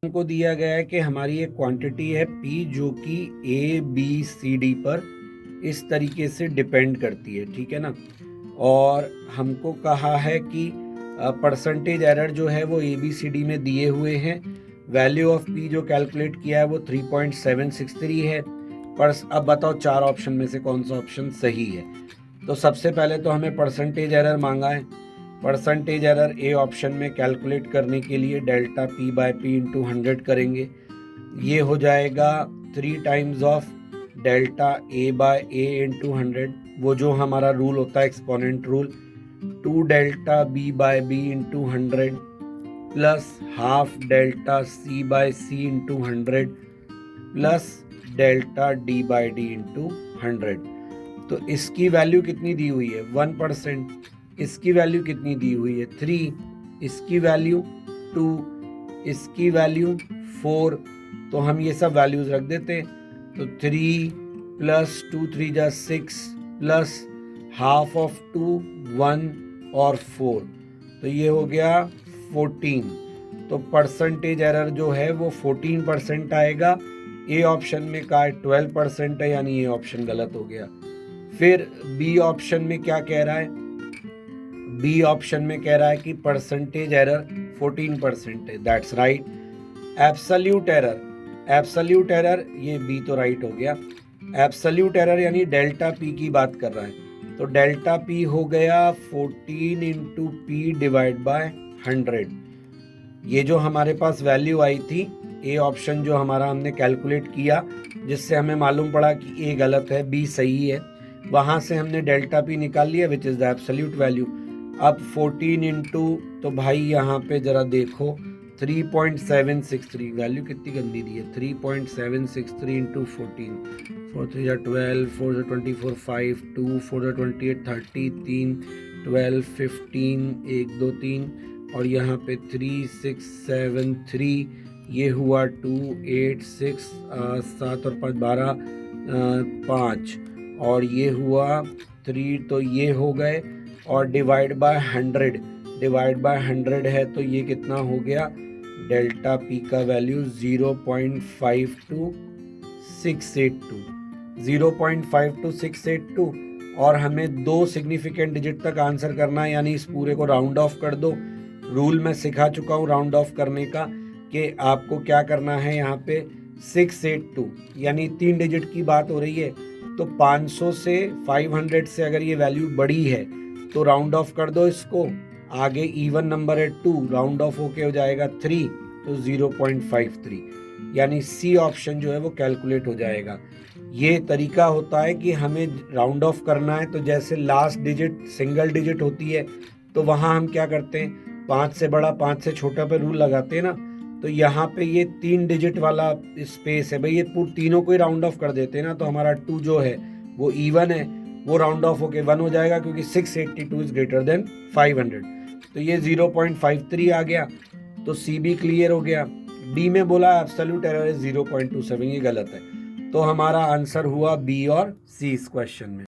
हमको दिया गया है कि हमारी एक क्वांटिटी है P जो कि A B C D पर इस तरीके से डिपेंड करती है, ठीक है ना। और हमको कहा है कि परसेंटेज एरर जो है वो ABCD में दिए हुए हैं। वैल्यू ऑफ P जो कैलकुलेट किया है वो 3.763 है। पर अब बताओ चार ऑप्शन में से कौन सा ऑप्शन सही है। तो सबसे पहले तो हमें परसेंटेज एरर मांगा है। परसेंटेज एरर ए ऑप्शन में कैलकुलेट करने के लिए delta P by P into 100 करेंगे। ये हो जाएगा 3 times of delta A by A into 100, वो जो हमारा रूल होता है exponent rule, 2 delta B by B into 100 plus half delta C by C into 100 plus delta D by D into 100। तो इसकी वैल्यू कितनी दी हुई है 1%, इसकी वैल्यू कितनी दी हुई है 3, इसकी वैल्यू 2, इसकी वैल्यू 4। तो हम ये सब वैल्यूज रख देते हैं। तो 3 प्लस 2 3 जा 6 प्लस हाफ ऑफ 2 1 और 4, तो ये हो गया 14। तो परसेंटेज एरर जो है वो 14% आएगा। ए ऑप्शन में का 12% है, यानी ये ऑप्शन गलत हो गया। फिर बी ऑप्शन में क्या कह रहा है, बी ऑप्शन में कह रहा है कि परसेंटेज एरर 14% है, that's right. Absolute error, absolute error, ये बी तो राइट हो गया। एब्सोल्यूट एरर यानी डेल्टा पी की बात कर रहा है, तो डेल्टा पी हो गया 14 इंटू पी डिवाइड बाय 100। ये जो हमारे पास वैल्यू आई थी, ए ऑप्शन जो हमारा हमने कैलकुलेट किया, जिससे हमें मालूम पड़ा कि ए गलत है बी सही है, वहाँ से हमने डेल्टा पी निकाल लिया which is the absolute value. अब 14 इंटू, तो भाई यहाँ पे ज़रा देखो 3.763, वैल्यू कितनी गंदी दी है, 3.763 इंटू 14, 4 3 12, 4 24 5 2 4 28 30 3 12 15 1 2 3 और यहाँ पे 3 6 7 3, ये हुआ 2 8 6 7 और 5 12 5 और ये हुआ 3, तो ये हो गए। और डिवाइड बाय 100, डिवाइड बाय 100 है तो ये कितना हो गया, डेल्टा पी का वैल्यू 0.52682, 0.52682। और हमें 2 सिग्निफिकेंट डिजिट तक आंसर करना है, यानी इस पूरे को राउंड ऑफ कर दो। रूल मैं सिखा चुका हूँ राउंड ऑफ करने का, कि आपको क्या करना है यहाँ पे 682, यानी 3 डिजिट की बात हो रही है, तो 500 से 500 से अगर ये वैल्यू बड़ी है तो राउंड ऑफ कर दो इसको। आगे इवन नंबर है 2, राउंड ऑफ होके हो जाएगा 3, तो 0.53, यानी सी ऑप्शन जो है वो कैलकुलेट हो जाएगा। ये तरीका होता है कि हमें राउंड ऑफ करना है, तो जैसे लास्ट डिजिट सिंगल डिजिट होती है तो वहाँ हम क्या करते हैं, 5 से बड़ा 5 से छोटा पे रूल लगाते हैं ना। तो यहाँ पे ये 3 डिजिट वाला स्पेस है भाई, ये तीनों को ही राउंड ऑफ कर देते हैं ना, तो हमारा 2 जो है वो इवन है, वो राउंड ऑफ होके 1 हो जाएगा, क्योंकि 682 इज ग्रेटर देन 500। तो ये 0.53 आ गया, तो सी भी क्लियर हो गया। डी में बोला एब्सोल्यूट एरर इज 0.27, ये गलत है। तो हमारा आंसर हुआ बी और सी इस क्वेश्चन में।